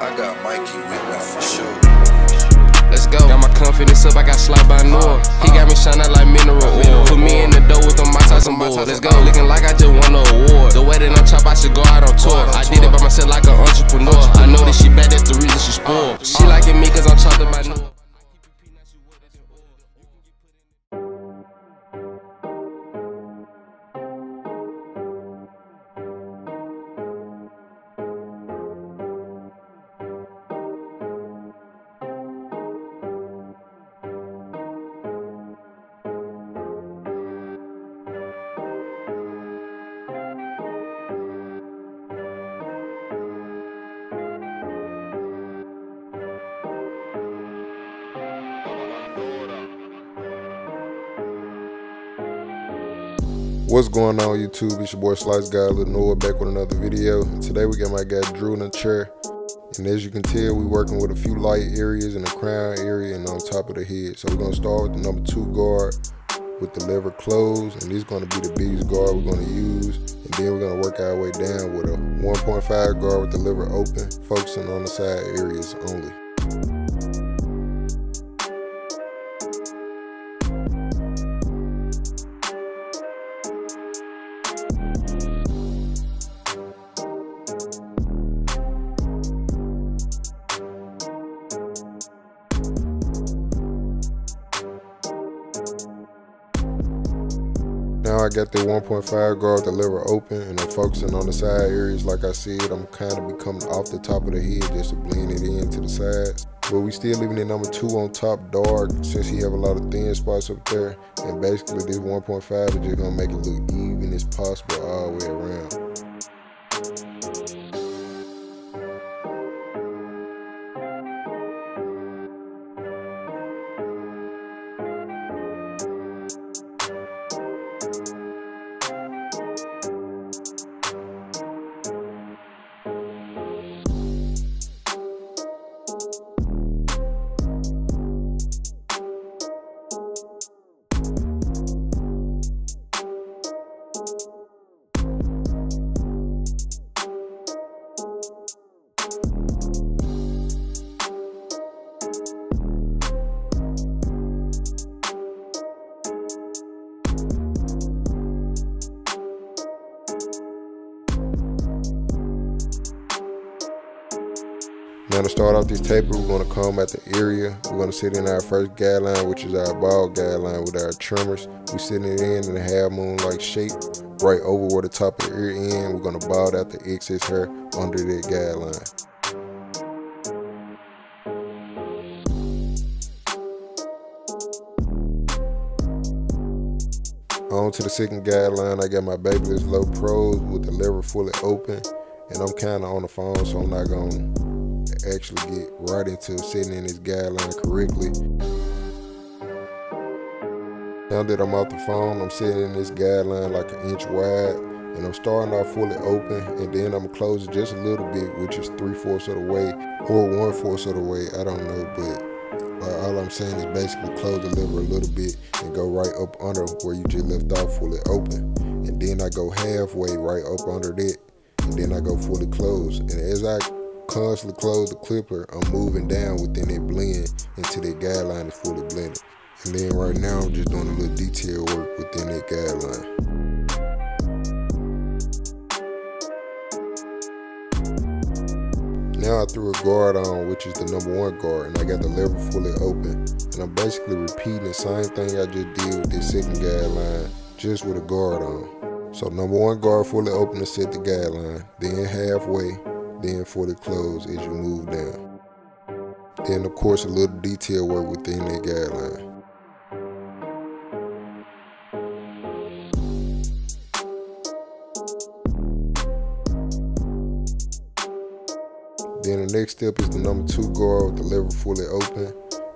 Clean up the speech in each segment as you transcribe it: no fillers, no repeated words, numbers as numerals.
I got Mikey with me for sure. Let's go. Got my confidence up, I got slide by LilNoah. He got me shining like mineral oil. Put me in the dough with them my Tyson boys. Let's go. Looking like I just won an award. The way that I'm chop, I should go out on tour. I did it by myself like an entrepreneur. I know that she bad, that's the reason she spoiled. She liking me cause I'm chopped up by LilNoah. What's going on YouTube? It's your boy SliceGod, LilNoah, back with another video. Today we got my guy Drew in the chair, and as you can tell, we working with a few light areas in the crown area and on top of the head. So we're gonna start with the number 2 guard with the lever closed, and this is gonna be the biggest guard we're gonna use. And then we're gonna work our way down with a 1.5 guard with the lever open, focusing on the side areas only. Now I got the 1.5 guard, the lever open, and I'm focusing on the side areas. Like I said, I'm kind of becoming off the top of the head just to blend it into the sides. But we still leaving the number 2 on top dark since he have a lot of thin spots up there. And basically this 1.5 is just gonna make it look even as possible all the way around. Now to start off this taper, we're going to comb out the area. We're going to sit in our first guideline, which is our bald guideline with our trimmers. We're sitting it in a half moon like shape right over where the top of the ear end. We're going to bald out the excess hair under that guideline. On to the second guideline, I got my Babyless Low Pros with the lever fully open, and I'm kind of on the phone, so I'm not going to actually get right into sitting in this guideline correctly. Now that I'm off the phone, I'm sitting in this guideline like 1 inch wide, and I'm starting off fully open, and then I'm gonna close it just a little bit, which is 3/4 of the way or 1/4 of the way, I don't know, but all I'm saying is basically close the lever a little bit and go right up under where you just left off fully open, and then I go halfway right up under that, and then I go fully closed. And as I constantly close the clipper, I'm moving down within that blend until that guideline is fully blended. And then right now I'm just doing a little detail work within that guideline. Now I threw a guard on, which is the number 1 guard, and I got the lever fully open. And I'm basically repeating the same thing I just did with this second guideline, just with a guard on. So number 1 guard fully open to set the guideline, then halfway, then fully close as you move down. Then of course a little detail work within that guideline. Then the next step is the number 2 guard with the lever fully open,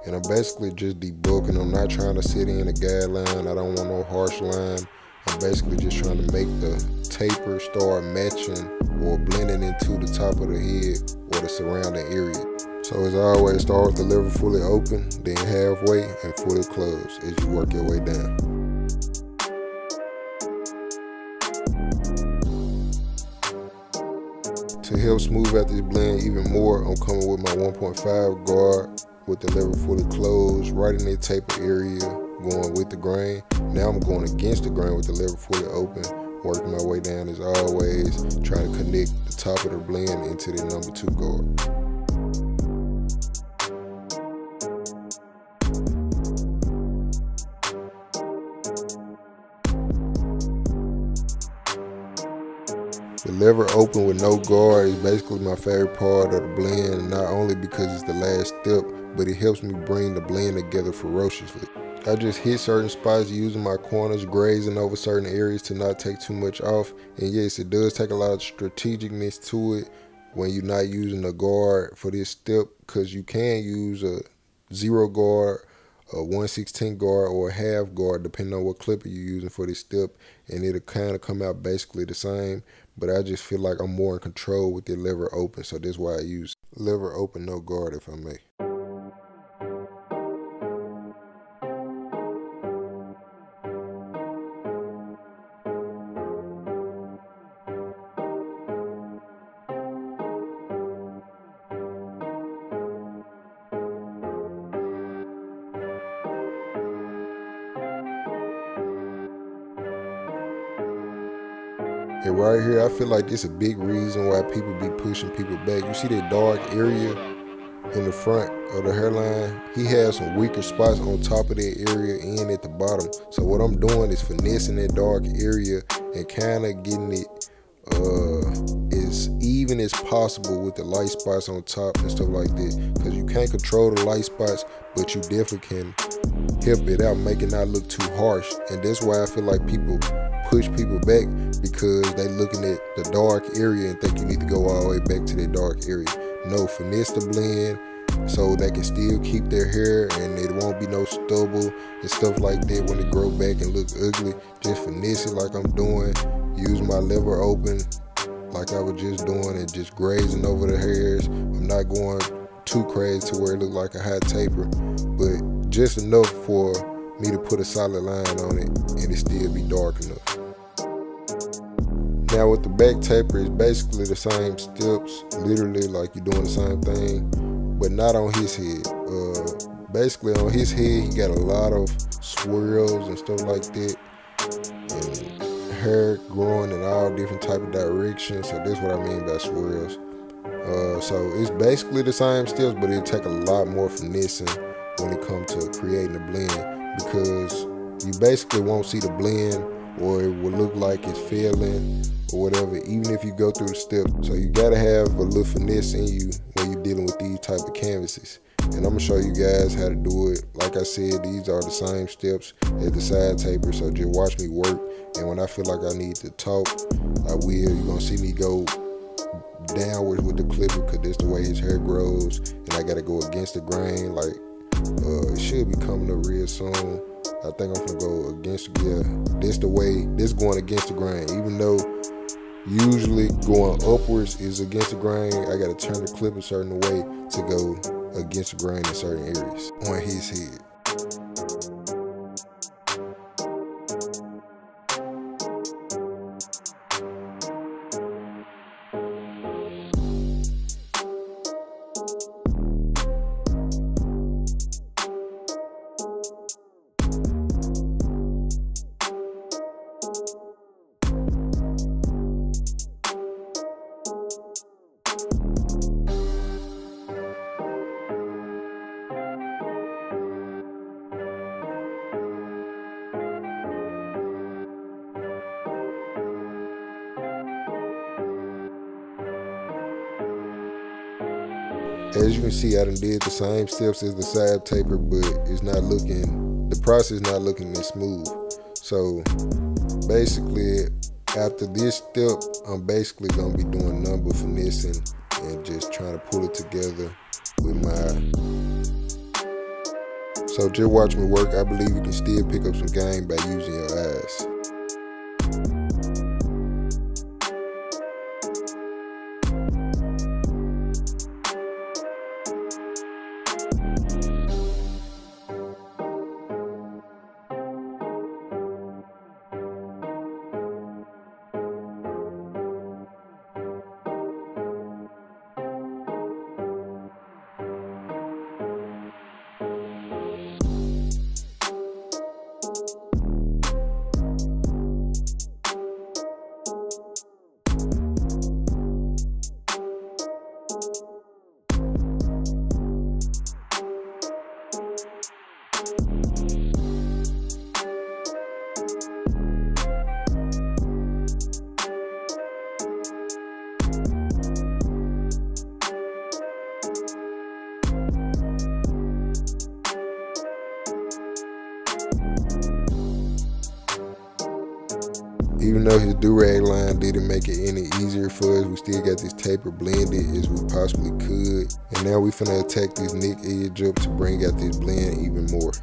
and I'm basically just debulking. I'm not trying to sit in a guideline, I don't want no harsh line. I'm basically just trying to make the taper start matching or blending into the top of the head or the surrounding area. So as always, start with the lever fully open, then halfway and fully closed as you work your way down. To help smooth out this blend even more, I'm coming with my 1.5 guard with the lever fully closed, right in that taper area, going with the grain. Now I'm going against the grain with the lever fully open, working my way down as always, trying to connect the top of the blend into the number 2 guard. The lever open with no guard is basically my favorite part of the blend, not only because it's the last step, but it helps me bring the blend together ferociously. I just hit certain spots using my corners, grazing over certain areas to not take too much off. And yes, it does take a lot of strategicness to it when you're not using a guard for this step, because you can use a 0 guard, a 1/16 guard, or a half guard, depending on what clipper you're using for this step, and it'll kind of come out basically the same. But I just feel like I'm more in control with the lever open, so that's why I use lever open, no guard, if I may. And right here, I feel like it's a big reason why people be pushing people back. You see that dark area in the front of the hairline? He has some weaker spots on top of that area and at the bottom. So what I'm doing is finessing that dark area and kind of getting it as even as possible with the light spots on top and stuff like that. Because you can't control the light spots, but you definitely can help it out, make it not look too harsh. And that's why I feel like people push people back, because they looking at the dark area and think you need to go all the way back to that dark area. No, finesse the blend so they can still keep their hair and it won't be no stubble and stuff like that when it grow back and look ugly. Just finesse it like I'm doing. Use my lever open like I was just doing and just grazing over the hairs. I'm not going too crazy to where it look like a hot taper, but just enough for me to put a solid line on it and it still be dark enough. Now with the back taper, it's basically the same steps, literally like you're doing the same thing, but not on his head. Basically on his head, he got a lot of swirls and stuff like that, and hair growing in all different type of directions, so that's what I mean by swirls. So it's basically the same steps, but it take a lot more finessing when it comes to creating a blend, because you basically won't see the blend, or it will look like it's failing or whatever, even if you go through the steps. So you gotta have a little finesse in you when you're dealing with these type of canvases. And I'm gonna show you guys how to do it. Like I said, these are the same steps as the side taper, so just watch me work. And when I feel like I need to talk, I will. You're gonna see me go downwards with the clipper, because that's the way his hair grows, and I gotta go against the grain. Like it should be coming up real soon. I think I'm gonna go against, yeah, this the way, this going against the grain. Even though usually going upwards is against the grain, I gotta turn the clip a certain way to go against the grain in certain areas on his head. As you can see, I done did the same steps as the side taper, but it's not looking, the process not looking as smooth. So basically, after this step, I'm basically gonna be doing number finessing and just trying to pull it together with my. So just watch me work. I believe you can still pick up some game by using your eyes. Even though his do-rag line didn't make it any easier for us, we still got this taper blended as we possibly could. And now we finna attack this neck edge up to bring out this blend even more.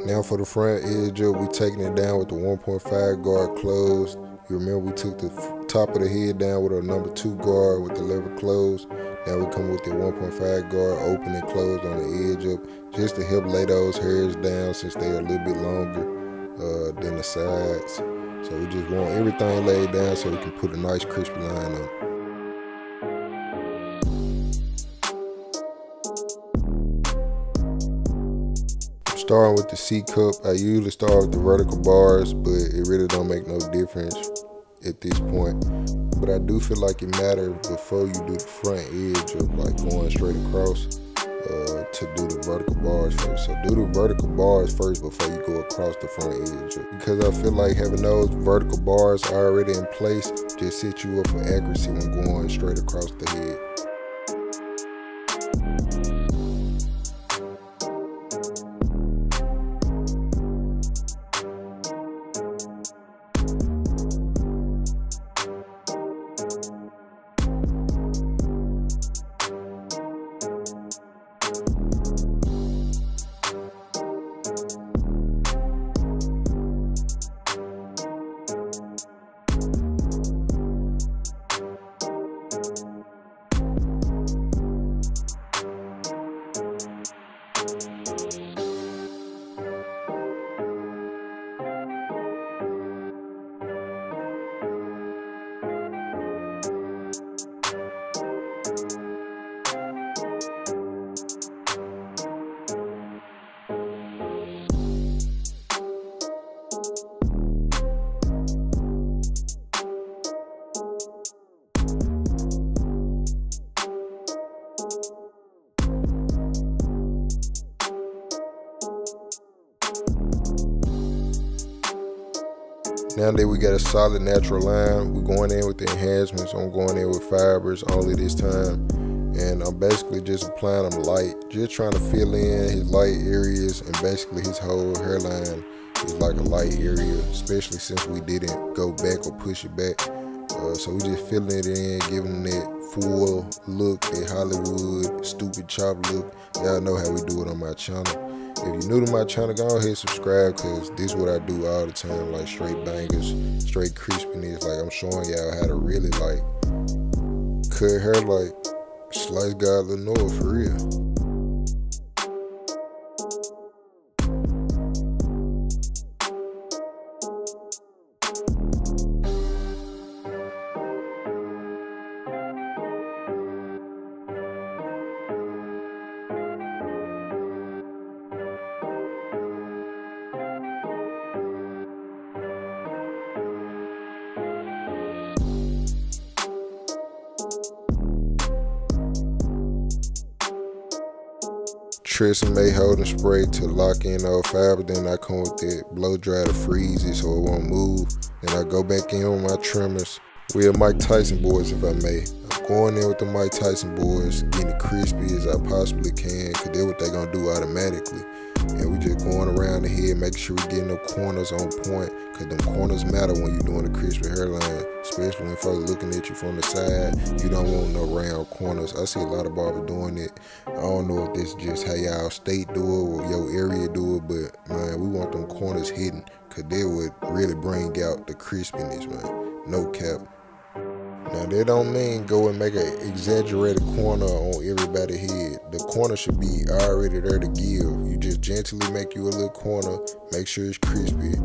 Now for the front edge up, we taking it down with the 1.5 guard closed. You remember we took the top of the head down with a number 2 guard with the lever closed. Now we come with the 1.5 guard open and closed on the edge up, just to help lay those hairs down since they are a little bit longer than the sides. So we just want everything laid down so we can put a nice crispy line on it. Starting with the C cup, I usually start with the vertical bars, but it really don't make no difference at this point. But I do feel like it matters before you do the front edge of like going straight across to do the vertical bars first. So do the vertical bars first before you go across the front edge. Because I feel like having those vertical bars already in place just sets you up for accuracy when going straight across the head. Now that we got a solid natural line, we're going in with the enhancements. I'm going in with fibers only this time. And I'm basically just applying them light, just trying to fill in his light areas, and basically his whole hairline is like a light area, especially since we didn't go back or push it back. So we just filling it in, giving that full look, that Hollywood stupid chop look. Y'all know how we do it on my channel. If you're new to my channel, go ahead and subscribe, because this is what I do all the time, like straight bangers, straight crispiness. Like I'm showing y'all how to really like cut hair like SliceGod LilNoah for real. Tresemme holding spray to lock in all fiber. Then I come with that blow dry to freeze it so it won't move. Then I go back in with my trimmers. We are Mike Tyson boys, if I may. Of going in with the Mike Tyson boys, getting it crispy as I possibly can, because that's what they're going to do automatically. And we just going around the head, making sure we getting the corners on point, because them corners matter when you're doing a crispy hairline, especially when folks looking at you from the side. You don't want no round corners. I see a lot of barbers doing it. I don't know if this is just how y'all state do it or your area do it, but man, we want them corners hidden, because they would really bring out the crispiness, man. No cap. Now that don't mean go and make an exaggerated corner on everybody's head. The corner should be already there to give. You just gently make you a little corner, make sure it's crispy.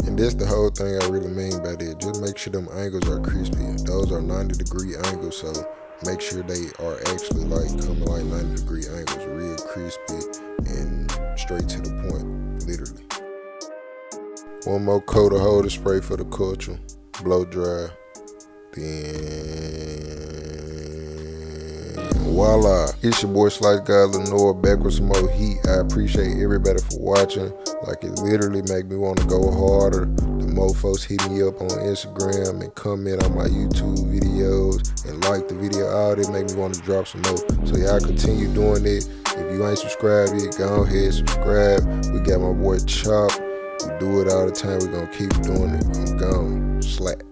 And that's the whole thing I really mean by that. Just make sure them angles are crispy. Those are 90-degree angles, so make sure they are actually like coming like 90-degree angles, real crispy and straight to the point, literally. One more coat of holder spray for the culture, blow dry. Then voila, it's your boy SliceGod LilNoah back with some more heat. I appreciate everybody for watching. Like, it literally make me want to go harder. The more folks hit me up on Instagram and comment on my YouTube videos and like the video, all that make me want to drop some more. So y'all continue doing it. If you ain't subscribed yet, go ahead, subscribe. We got my boy Chop. We do it all the time. We're gonna keep doing it. I'm gone. Slap.